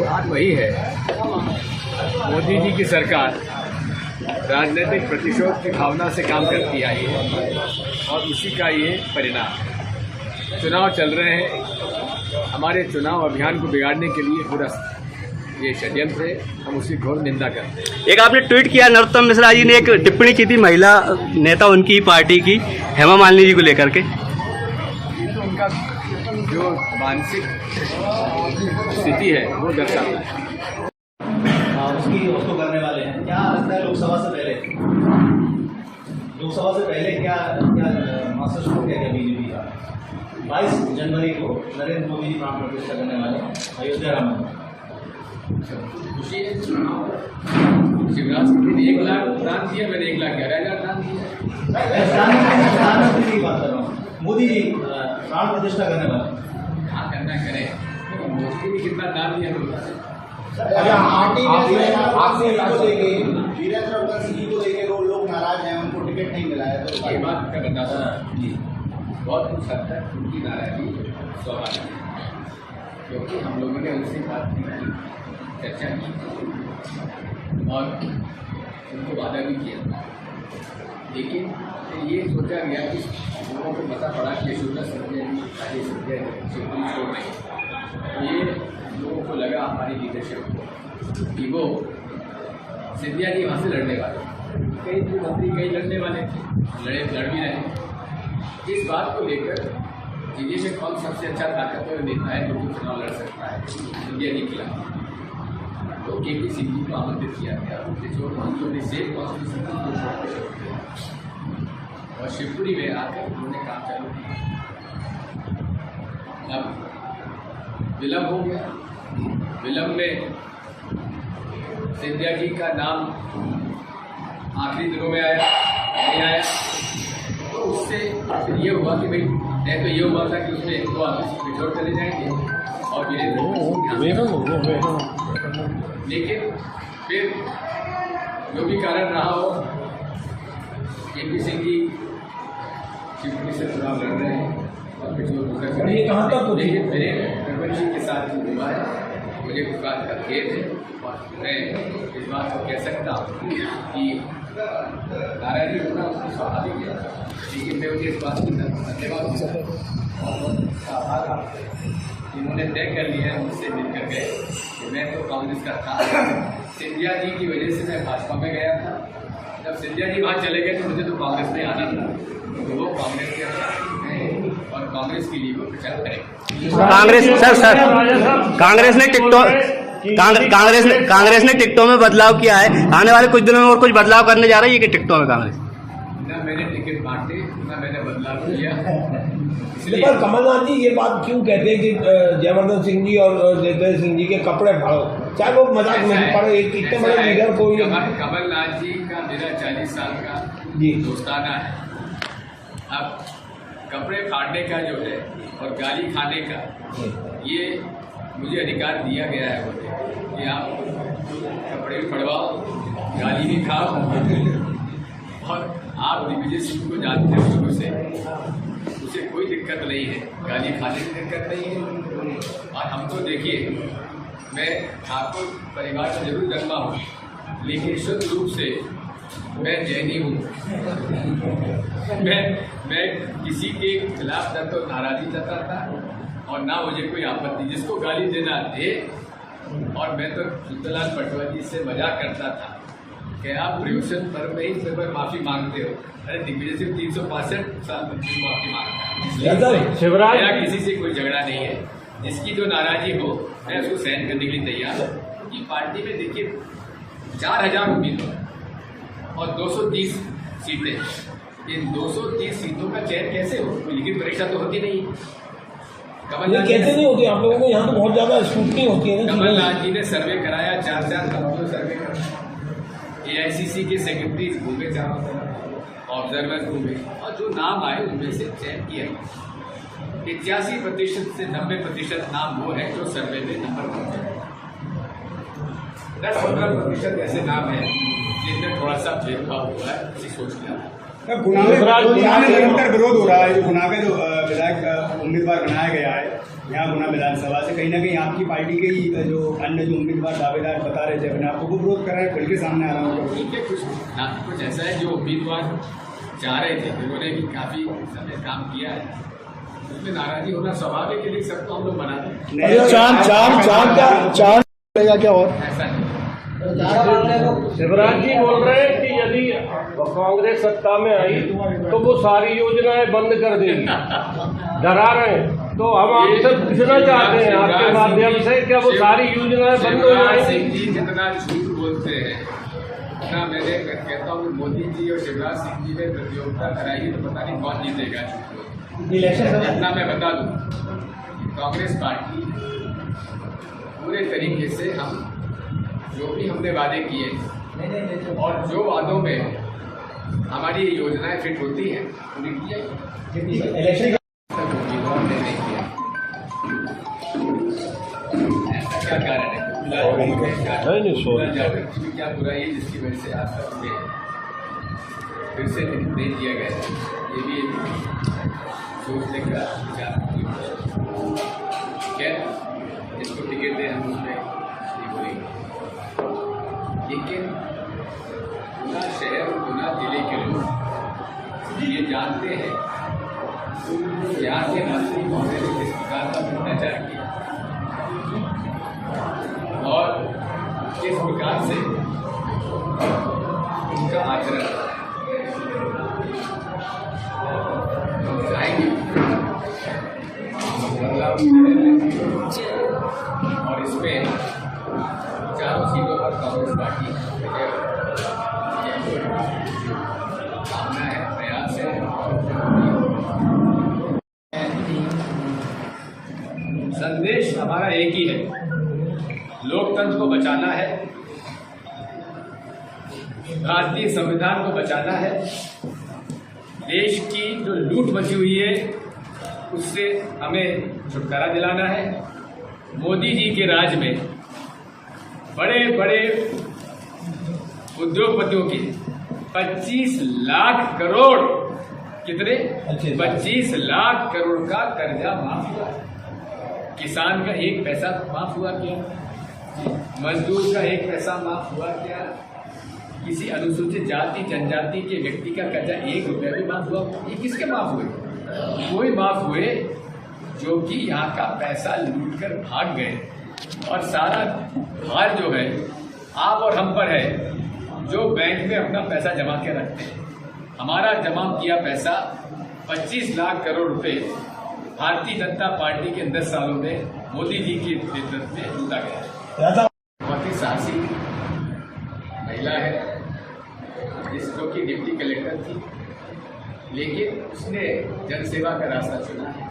बात वही है, मोदी जी की सरकार राजनीतिक प्रतिशोध की भावना से काम करती आई है और उसी का ये परिणाम है। चुनाव चल रहे हैं, हमारे चुनाव अभियान को बिगाड़ने के लिए पूरा ये षड्यंत्र है, हम उसकी घोर निंदा करते हैं। एक आपने ट्वीट किया, नरोत्तम मिश्रा जी ने एक टिप्पणी की थी महिला नेता उनकी पार्टी की हेमा मालिनी जी को लेकर के। ये तो उनका जो मानसिक स्थिति है वो दर्शाता है। उसको करने वाले हैं, क्या लगता है लोकसभा से पहले क्या मास्टर स्ट्रोक है क्या बीजेपी का? 22 जनवरी को नरेंद्र मोदी जी प्राण प्रतिष्ठा करने वाले अयोध्या राम मंदिर। शिवराज के दिन 1 लाख दान दिया, मैंने 1,11,000 दान दिया। प्रधानमंत्री की बात कर रहा हूँ, मोदी जी प्राण प्रतिष्ठा करने वाले। हाँ, करना करें, मोदी ने कितना दान दिया लोग नाराज हैं, उनको टिकट नहीं मिला है, तो ये बात का बताता जी बहुत कुछ हद तक उनकी नाराजगी स्वाभाविक है, क्योंकि हम लोगों ने उनसे बात की, चर्चा की और उनको वादा भी किया, लेकिन फिर ये सोचा गया कि लोगों को पता पड़ा कि यशोदा सिंधिया जी सुप्रीम कोर्ट में, ये लोगों को लगा हमारी लीडरशिप को कि वो सिंधिया जी वहाँ से लड़ने वाले, कई मंत्री कई लड़ने वाले थे, लड़ भी रहे। इस बात को लेकर दिल्ली में कौन सबसे अच्छा ताकतवर नेता है जो चुनाव लड़ सकता है सिंधिया जी के खिलाफ, तो केपी सिंह जी को आमंत्रित किया गया। उन्होंने सेफ कॉन्स्टिट्यूशन को छोड़कर शिवपुरी और शिवपुरी में आकर उन्होंने काम चालू किया। अब विलम्ब हो गया, विलम्ब में सिंधिया जी का नाम आखिरी दिनों में आया, नहीं आया, तो उससे फिर ये हुआ कि भाई नहीं तो ये हुआ था कि उसमें 2 आदमी बिछोड़ चले जाएंगे और लेकिन फिर जो भी कारण रहा हो, केपी सिंह जी शिवपुरी से चुनाव लड़ रहे हैं और पिछले लेकिन मेरे रघुवंश जी के साथ जो हुआ है मुझे इस बात का खेद है और मैं इस बात को कह सकता हूँ कि नारायणी होना उसकी स्वाभाविक है, लेकिन मैं मुझे इस बात की धन्यवाद इन्होंने तय कर लिया है, मुझसे मिलकर गए कि मैं तो कांग्रेस का था, सिंधिया जी की वजह से मैं भाजपा में गया था, जब सिंधिया जी वहाँ चले गए तो मुझे तो कांग्रेस में आना था, तो वो कांग्रेस के और कांग्रेस के लिए वो प्रचार करेंगे। कांग्रेस ने टिकटों में बदलाव किया है, आने वाले कुछ दिनों में और कुछ बदलाव करने जा रही है कि टिकटों में कांग्रेस? ना मैंने टिकट बांटे, ना मैंने बदलाव किया। पर कमलनाथ जी ये बात क्यों कहते हैं कि जयवर्धन सिंह जी और देवेंद्र सिंह जी के कपड़े फाड़ो, चाहे वो मजाक नहीं पड़े, एक इतने बड़े लीडर को। कमलनाथ जी का मेरा 40 साल का दोस्ताना है। अब कपड़े फाड़ने का जो है और गाली खाने का, ये मुझे अधिकार दिया गया है कि आप कपड़े भी फड़वाओ, गाली भी खाओ, और आप दिग्विजय सिंह को जानते हो शुरू से, उसे कोई दिक्कत नहीं है, गाली खाने की दिक्कत नहीं है। और हम तो देखिए, मैं ठाकुर परिवार से जरूर जन्मा हूँ, लेकिन शुद्ध रूप से मैं जैनी हूँ। मैं किसी के खिलाफ न तो नाराज़ी जताता और ना मुझे कोई आपत्ति, जिसको गाली देना दे। और मैं तो सुंदरलाल पटवारी से मजाक करता था कि आप प्रिवेशन पर्व में ही सिर्फ माफ़ी मांगते हो, अरे दिग्विजय सिंह 365 साल मंत्री माफ़ी मांगता है। शिवराज किसी से कोई झगड़ा नहीं है, जिसकी जो नाराज़गी हो मैं उसको सहन करने के लिए तैयार हूँ, क्योंकि पार्टी में देखिए 4000 उम्मीदवार और 230 सीटें, इन 230 सीटों का चयन कैसे हो? कोई लिखित परीक्षा तो होती नहीं। कमलनाथ कैसे नहीं होती? आप लोगों को यहाँ तो बहुत ज़्यादा स्क्रूटनी होती है। कमलनाथ जी ने सर्वे कराया, 4 कंपनियों सर्वे कराया, AICC के सेक्रेटरी घूमे, चारों तरफ ऑब्जर्वर घूमे, और जो नाम आए उनमें से चयन किया। 81% से 90% नाम वो है जो सर्वे में नंबर पहुँचे। 10-15% ऐसे नाम हैं जिनमें थोड़ा सा भेदभाव हुआ है, इसी सोच लिया। गुना में निरंतर विरोध हो रहा है, जो गुना का जो विधायक उम्मीदवार बनाया गया है, यहाँ गुना विधानसभा से कहीं ना कहीं आपकी पार्टी के ही जो अन्य जो उम्मीदवार दावेदार बता रहे थे अपने आपको वो विरोध कर रहे हैं, खुल के सामने आ रहा हूँ। ठीक है, कुछ ऐसा है जो उम्मीदवार चाह रहे थे, उन्होंने भी काफ़ी समय काम किया है, उसमें नाराजगी होना स्वाभाविक है, लेकिन सबको हम लोग बनाते हैं, चांद क्या और ऐसा नहीं। शिवराज जी बोल रहे हैं कि यदि कांग्रेस सत्ता में आई तो वो सारी योजनाएं बंद कर देगी, डरा रहे हैं। तो हम आपसे पूछना चाहते हैं आपके माध्यम से, क्या वो सारी योजनाएं बंद हो शिवराज जाएंगी? सिंह जी जितना झूठ बोलते हैं उतना मैं कहता हूँ मोदी जी और शिवराज सिंह जी में प्रतियोगिता कराई तो पता नहीं कौन जीतेगा। इतना मैं बता दूँ, कांग्रेस पार्टी पूरे तरीके से हम जो भी हमने वादे किए और जो वादों में हमारी योजनाएं फिट होती हैं उन्हें किया इलेक्शन हमने नहीं किया। ऐसा क्या कारण है? क्या बुराई है जिसकी वजह से आज तक में फिर से नहीं दिया गया? ये भी सोचने का विचार क्या जिसको टिकट दें हम उसमें नहीं बोलेंगे, लेकिन गुना शहर और गुना जिले के लोग ये जानते हैं यहाँ के मंत्री महोदय ने किस प्रकार का भ्रष्टाचार किया और किस प्रकार से उनका आचरण चाहेंगे बदलाव और इसमें चारों सीटों पर कांग्रेस पार्टी भावना है, प्रयास है। संदेश हमारा एक ही है, लोकतंत्र को बचाना है, भारतीय संविधान को बचाना है, देश की जो लूट मची हुई है उससे हमें छुटकारा दिलाना है। मोदी जी के राज में बड़े बड़े उद्योगपतियों की 25 लाख करोड़, कितने? 25 लाख करोड़ का कर्जा माफ हुआ। किसान का एक पैसा माफ हुआ क्या? मजदूर का एक पैसा माफ हुआ क्या? किसी अनुसूचित जाति जनजाति के व्यक्ति का कर्जा 1 रुपया भी माफ हुआ? ये किसके माफ हुए? कोई माफ हुए जो कि यहाँ का पैसा लूट कर भाग गए। और सारा भार जो है आप और हम पर है, जो बैंक में अपना पैसा जमा के रखते हैं। हमारा जमा किया पैसा 25 लाख करोड़ रुपए भारतीय जनता पार्टी के 10 सालों में मोदी जी के नेतृत्व में लूटा गया। बहुत ही साहसी महिला है जो कि डिप्टी कलेक्टर थी, लेकिन उसने जनसेवा का रास्ता चुना है,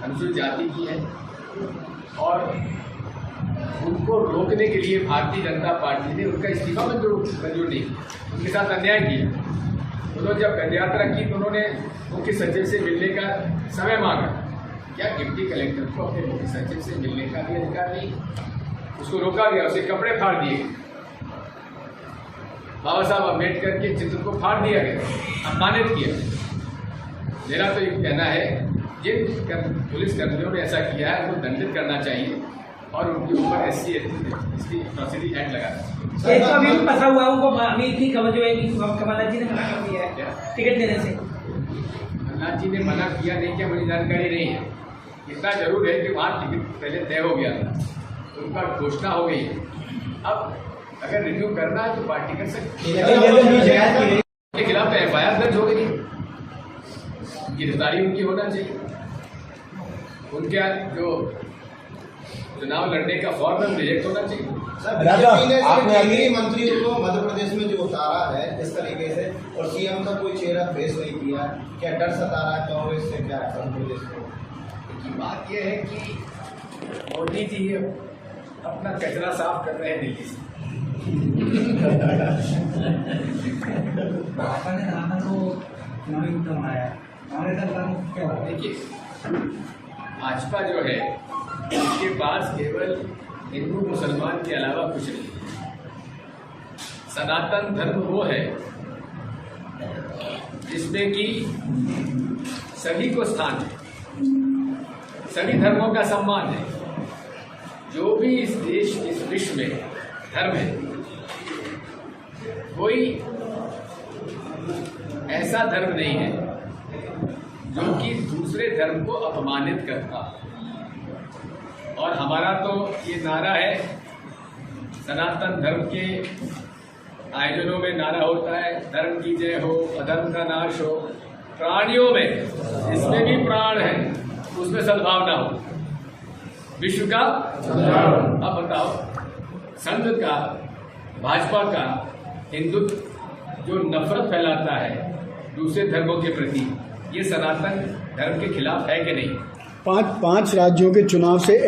अनुसूचित जाति की है और उनको रोकने के लिए भारतीय जनता पार्टी ने उनका इस्तीफा मंजूर नहीं, उनके साथ अन्याय किया। उन्होंने जब पदयात्रा की तो उन्होंने मुख्य सचिव से मिलने का समय मांगा। क्या डिप्टी कलेक्टर को अपने मुख्य सचिव से मिलने का भी अधिकार नहीं? उसको रोका गया, उसे कपड़े फाड़ दिए, बाबा साहब अम्बेडकर के चित्र को फाड़ दिया गया, अपमानित किया। मेरा तो ये कहना है जिन पुलिस कर्मियों ने ऐसा किया है उनको दंडित करना चाहिए और उनके ऊपर SC इसकी अट्रॉसिटी एक्ट लगाना चाहिए। अभी फंसा हुआ उनको अमीर की खबर जो है कि कमलनाथ जी ने मना कर दिया है टिकट देने से। कमलनाथ जी ने मना किया नहीं, क्या मुझे जानकारी नहीं है। इतना जरूर है कि वहाँ टिकट पहले तय हो गया था, उनका घोषणा हो गई है। अब अगर रिव्यू करना है तो पार्टी कर सकती है। के खिलाफ FIR दर्ज हो गई, गिरफ्तारी उनकी होना चाहिए। उनके जो चुनाव लड़ने का फॉर्म है रिजेक्ट होना चाहिए। केंद्रीय मंत्रियों को मध्य प्रदेश में जो उतारा है इस तरीके से और CM का कोई चेहरा पेश नहीं किया, क्या डर सता रहा है कांग्रेस से? क्या मध्य प्रदेश को बात यह है कि मोदी जी अपना कचरा साफ कर रहे हैं दिल्ली से। देखिए भाजपा जो है इसके पास केवल हिंदू मुसलमान के अलावा कुछ नहीं। सनातन धर्म वो है जिसमें कि सभी को स्थान है। सभी धर्मों का सम्मान है। जो भी इस देश, इस विश्व में धर्म है, कोई ऐसा धर्म नहीं है जो कि दूसरे धर्म को अपमानित करता। और हमारा तो ये नारा है, सनातन धर्म के आयोजनों में नारा होता है, धर्म की जय हो, अधर्म का नाश हो। प्राणियों में, जिसमें भी प्राण है, उसमें सद्भावना हो, विश्व का। अब बताओ, संघ का, भाजपा का हिंदुत्व जो नफरत फैलाता है दूसरे धर्मों के प्रति, ये सनातन धर्म के खिलाफ है कि नहीं? पांच राज्यों के चुनाव से